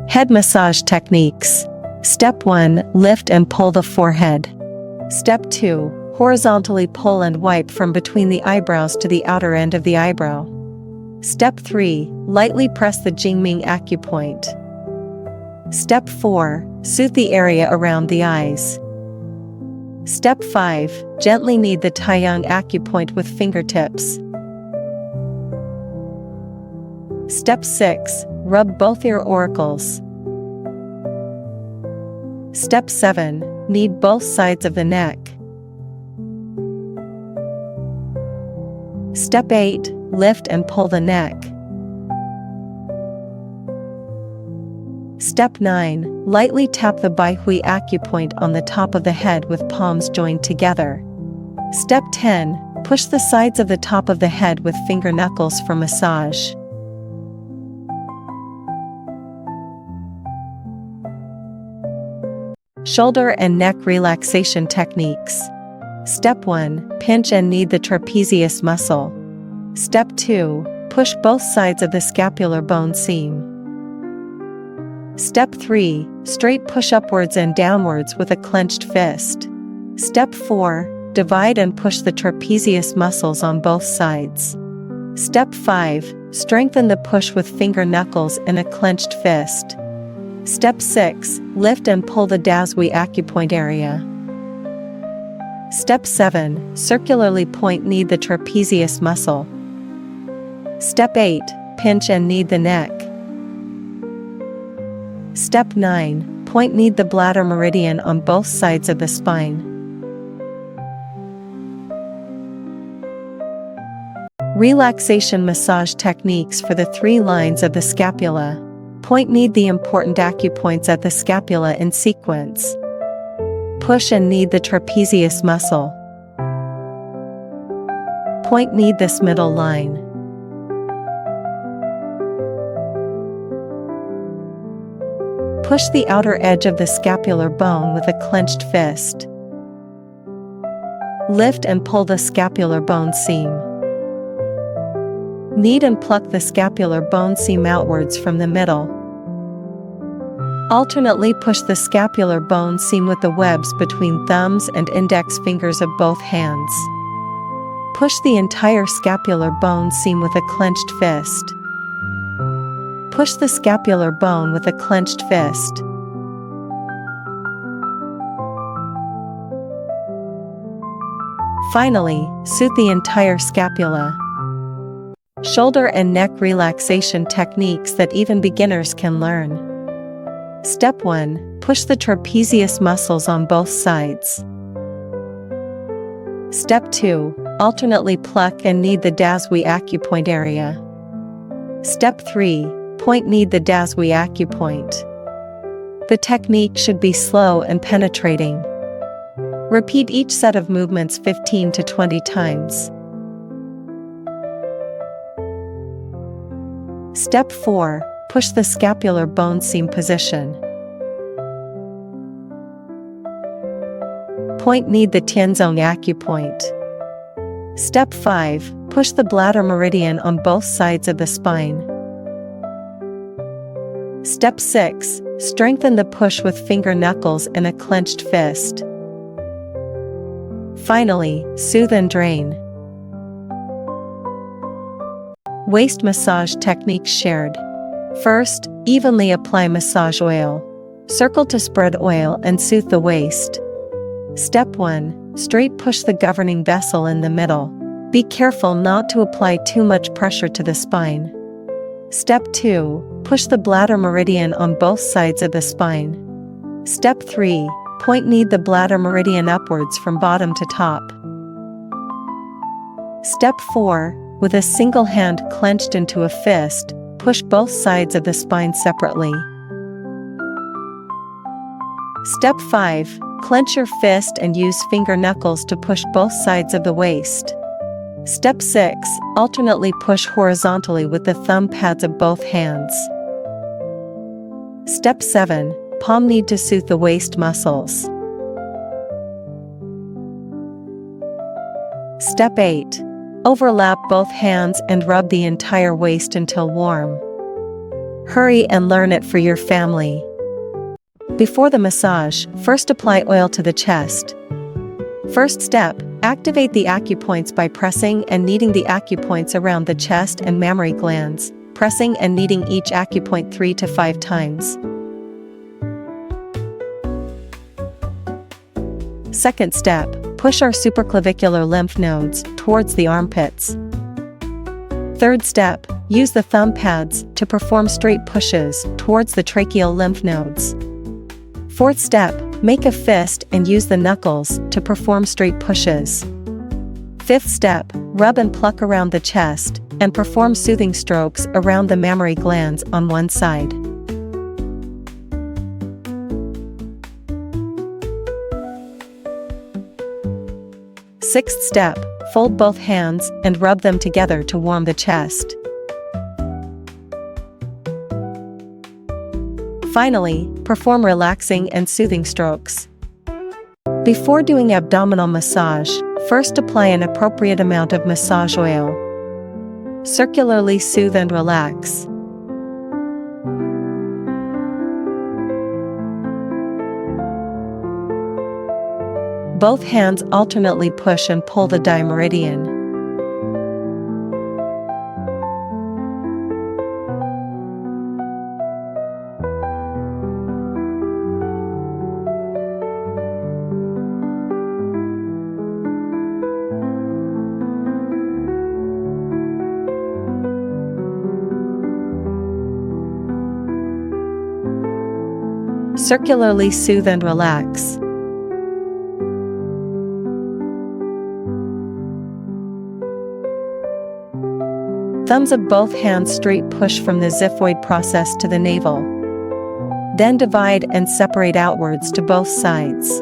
Head massage techniques. Step 1. Lift and pull the forehead. Step 2. Horizontally pull and wipe from between the eyebrows to the outer end of the eyebrow. Step 3. Lightly press the Jingming acupoint. Step 4. Soothe the area around the eyes. Step 5. Gently knead the Taiyang acupoint with fingertips. Step 6. Rub both ear auricles. Step 7. Knead both sides of the neck. Step 8. Lift and pull the neck. Step 9. Lightly tap the Baihui acupoint on the top of the head with palms joined together. Step 10. Push the sides of the top of the head with finger knuckles for massage. Shoulder and neck relaxation techniques. Step 1. Pinch and knead the trapezius muscle. Step 2. Push both sides of the scapular bone seam. Step 3. Straight push upwards and downwards with a clenched fist. Step 4. Divide and push the trapezius muscles on both sides. Step 5. Strengthen the push with finger knuckles in a clenched fist. Step 6. Lift and pull the Dasui acupoint area. Step 7. Circularly point knead the trapezius muscle. Step 8. Pinch and knead the neck. Step 9. Point knead the bladder meridian on both sides of the spine. Relaxation massage techniques for the 3 lines of the scapula. Point knead the important acupoints at the scapula in sequence. Push and knead the trapezius muscle. Point knead this middle line. Push the outer edge of the scapular bone with a clenched fist. Lift and pull the scapular bone seam. Knead and pluck the scapular bone seam outwards from the middle. Alternately push the scapular bone seam with the webs between thumbs and index fingers of both hands. Push the entire scapular bone seam with a clenched fist. Push the scapular bone with a clenched fist. Finally, soothe the entire scapula. Shoulder and neck relaxation techniques that even beginners can learn. Step 1. Push the trapezius muscles on both sides. Step 2. Alternately pluck and knead the Dasui acupoint area. Step 3. Point knead the Dasui acupoint. The technique should be slow and penetrating. Repeat each set of movements 15 to 20 times. Step 4. Push the scapular bone seam position. Point knead the Tianzong acupoint. Step 5. Push the bladder meridian on both sides of the spine. Step 6. Strengthen the push with finger knuckles in a clenched fist. Finally, soothe and drain. Waist massage techniques shared. First, evenly apply massage oil. Circle to spread oil and soothe the waist. Step 1. Straight push the governing vessel in the middle. Be careful not to apply too much pressure to the spine. Step 2. Push the bladder meridian on both sides of the spine. Step 3. Point knead the bladder meridian upwards from bottom to top. Step 4. With a single hand clenched into a fist, push both sides of the spine separately. Step 5. Clench your fist and use finger knuckles to push both sides of the waist. Step 6. Alternately push horizontally with the thumb pads of both hands. Step 7. Palm knead to soothe the waist muscles. Step 8. Overlap both hands and rub the entire waist until warm. Hurry and learn it for your family. Before the massage, first apply oil to the chest. First step, activate the acupoints by pressing and kneading the acupoints around the chest and mammary glands, pressing and kneading each acupoint 3 to 5 times. Second step, push our supraclavicular lymph nodes towards the armpits. Third step, use the thumb pads to perform straight pushes towards the tracheal lymph nodes. Fourth step, make a fist and use the knuckles to perform straight pushes. Fifth step, rub and pluck around the chest and perform soothing strokes around the mammary glands on one side. Sixth step, fold both hands and rub them together to warm the chest. Finally, perform relaxing and soothing strokes. Before doing abdominal massage, first apply an appropriate amount of massage oil. Circularly soothe and relax. Both hands alternately push and pull the meridian. Circularly soothe and relax. Thumbs of both hands straight push from the xiphoid process to the navel. Then divide and separate outwards to both sides.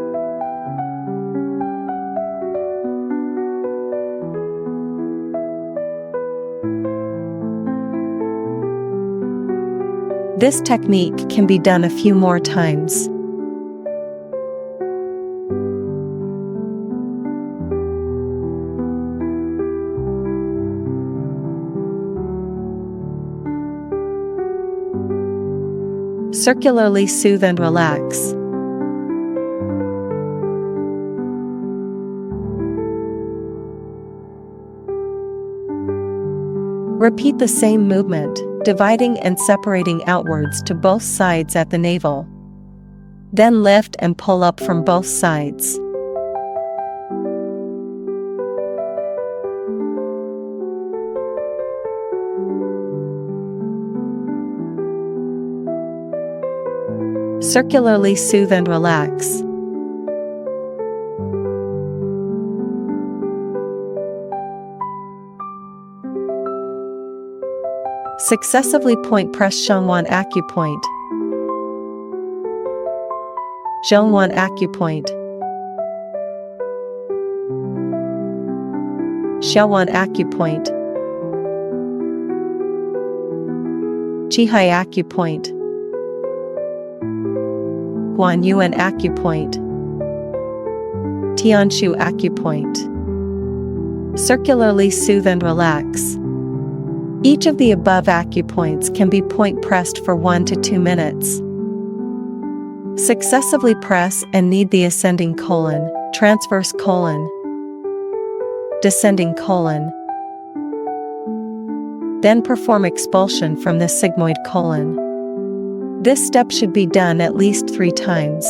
This technique can be done a few more times. Circularly soothe and relax. Repeat the same movement, dividing and separating outwards to both sides at the navel. Then lift and pull up from both sides. Circularly soothe and relax. Successively point press Zhongwan acupoint. Zhongwan acupoint. Xiaowan acupoint. Jihai acupoint. Guanyuan acupoint. Tianshu acupoint. Circularly soothe and relax. Each of the above acupoints can be point pressed for 1 to 2 minutes. Successively press and knead the ascending colon, transverse colon, descending colon. Then perform expulsion from the sigmoid colon. This step should be done at least 3 times.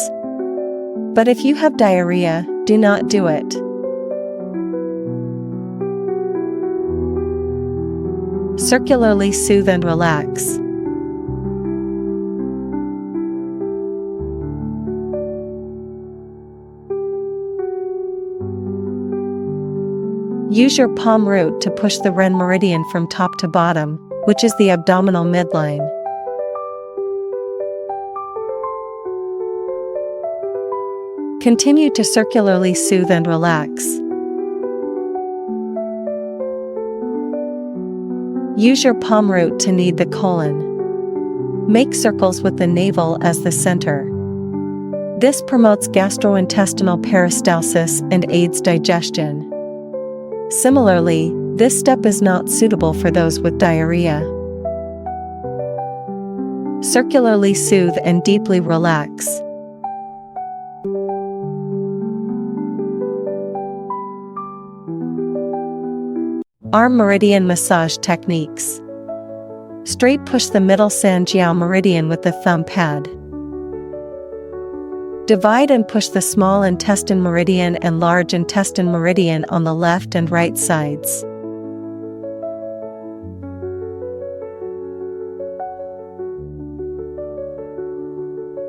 But if you have diarrhea, do not do it. Circularly soothe and relax. Use your palm root to push the Ren meridian from top to bottom, which is the abdominal midline. Continue to circularly soothe and relax. Use your palm root to knead the colon. Make circles with the navel as the center. This promotes gastrointestinal peristalsis and aids digestion. Similarly, this step is not suitable for those with diarrhea. Circularly soothe and deeply relax. Arm meridian massage techniques. Straight push the middle Sanjiao meridian with the thumb pad. Divide and push the small intestine meridian and large intestine meridian on the left and right sides.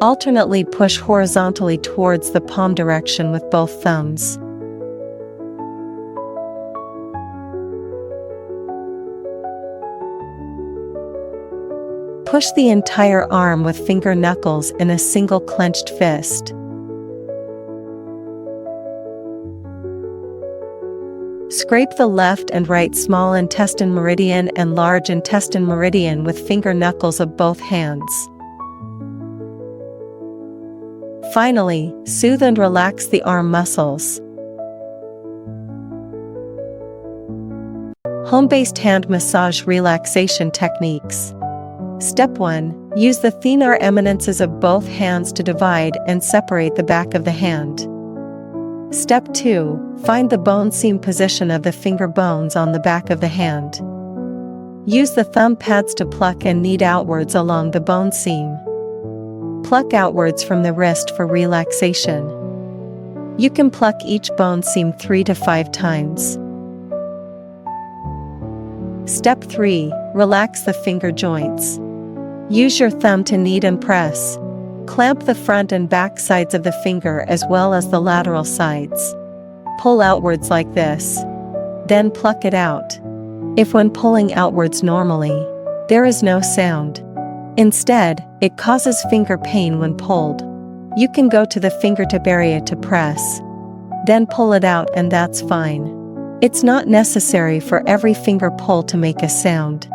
Alternately push horizontally towards the palm direction with both thumbs. Push the entire arm with finger knuckles in a single clenched fist. Scrape the left and right small intestine meridian and large intestine meridian with finger knuckles of both hands. Finally, soothe and relax the arm muscles. Home-based hand massage relaxation techniques. Step 1. Use the thenar eminences of both hands to divide and separate the back of the hand. Step 2. Find the bone seam position of the finger bones on the back of the hand. Use the thumb pads to pluck and knead outwards along the bone seam. Pluck outwards from the wrist for relaxation. You can pluck each bone seam 3 to 5 times. Step 3. Relax the finger joints. Use your thumb to knead and press. Clamp the front and back sides of the finger as well as the lateral sides. Pull outwards like this. Then pluck it out. If when pulling outwards normally, there is no sound. Instead, it causes finger pain when pulled. You can go to the fingertip area to press. Then pull it out and that's fine. It's not necessary for every finger pull to make a sound.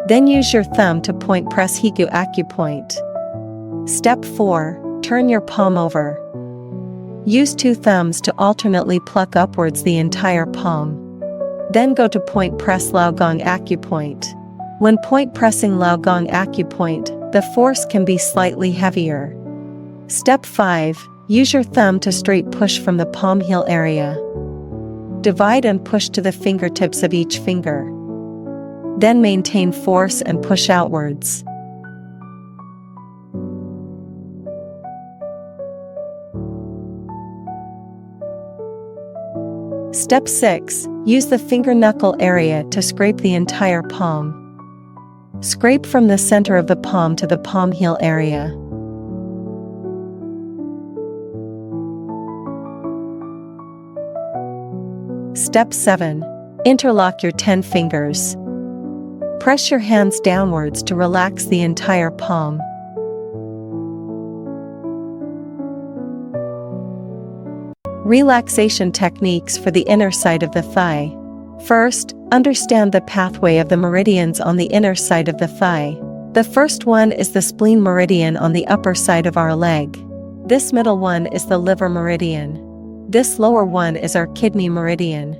Then use your thumb to point press Higu acupoint. Step 4. Turn your palm over. Use 2 thumbs to alternately pluck upwards the entire palm. Then go to point press Laogong acupoint. When point pressing Laogong acupoint, the force can be slightly heavier. Step 5. Use your thumb to straight push from the palm heel area. Divide and push to the fingertips of each finger. Then maintain force and push outwards. Step 6. Use the finger knuckle area to scrape the entire palm. Scrape from the center of the palm to the palm heel area. Step 7. Interlock your 10 fingers. Press your hands downwards to relax the entire palm. Relaxation techniques for the inner side of the thigh. First, understand the pathway of the meridians on the inner side of the thigh. The first one is the spleen meridian on the upper side of our leg. This middle one is the liver meridian. This lower one is our kidney meridian.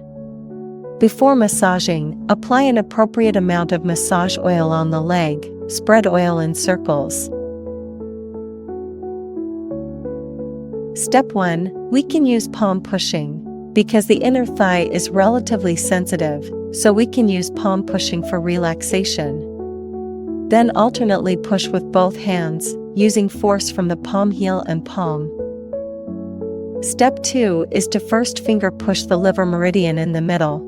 Before massaging, apply an appropriate amount of massage oil on the leg. Spread oil in circles. Step 1. We can use palm pushing. Because the inner thigh is relatively sensitive, so we can use palm pushing for relaxation. Then alternately push with both hands, using force from the palm heel and palm. Step 2 is to first finger push the liver meridian in the middle.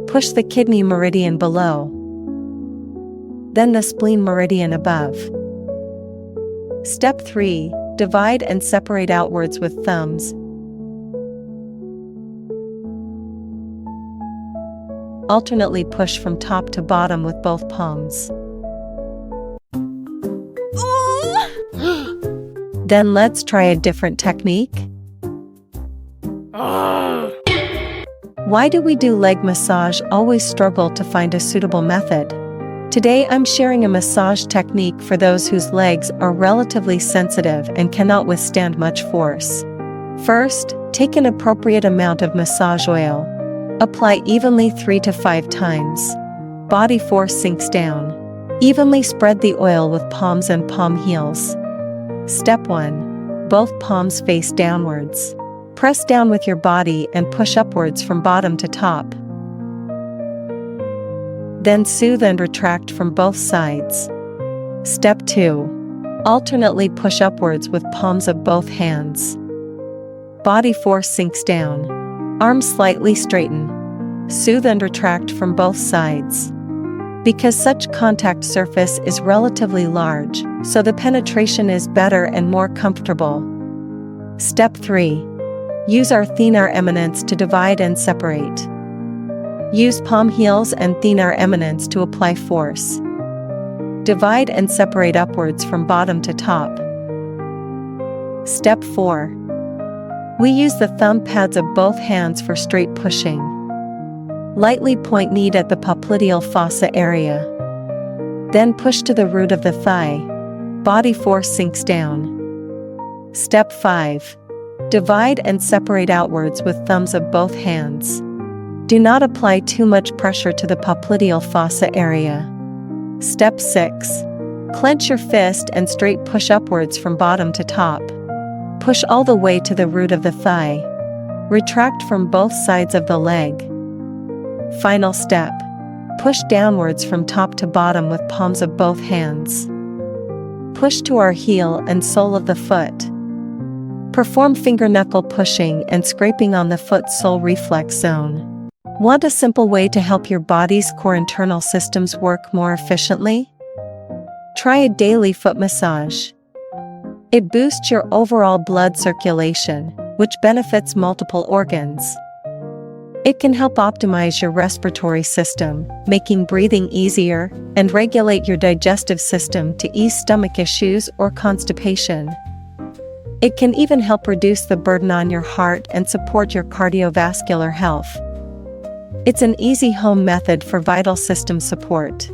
Push the kidney meridian below. Then the spleen meridian above. Step 3. Divide and separate outwards with thumbs. Alternately push from top to bottom with both palms. Then let's try a different technique. Why do we do leg massage always struggle to find a suitable method? Today I'm sharing a massage technique for those whose legs are relatively sensitive and cannot withstand much force. First, take an appropriate amount of massage oil. Apply evenly 3 to 5 times. Body force sinks down. Evenly spread the oil with palms and palm heels. Step 1. Both palms face downwards. Press down with your body and push upwards from bottom to top. Then soothe and retract from both sides. Step 2. Alternately push upwards with palms of both hands. Body force sinks down. Arms slightly straighten. Soothe and retract from both sides. Because such contact surface is relatively large, so the penetration is better and more comfortable. Step 3. Use our thenar eminence to divide and separate. Use palm heels and thenar eminence to apply force. Divide and separate upwards from bottom to top. Step 4. We use the thumb pads of both hands for straight pushing. Lightly point knead at the popliteal fossa area. Then push to the root of the thigh. Body force sinks down. Step 5. Divide and separate outwards with thumbs of both hands. Do not apply too much pressure to the popliteal fossa area. Step 6. Clench your fist and straight push upwards from bottom to top. Push all the way to the root of the thigh. Retract from both sides of the leg. Final step. Push downwards from top to bottom with palms of both hands. Push to our heel and sole of the foot. Perform finger knuckle pushing and scraping on the foot sole reflex zone. Want a simple way to help your body's core internal systems work more efficiently? Try a daily foot massage. It boosts your overall blood circulation, which benefits multiple organs. It can help optimize your respiratory system, making breathing easier, and regulate your digestive system to ease stomach issues or constipation. It can even help reduce the burden on your heart and support your cardiovascular health. It's an easy home method for vital system support.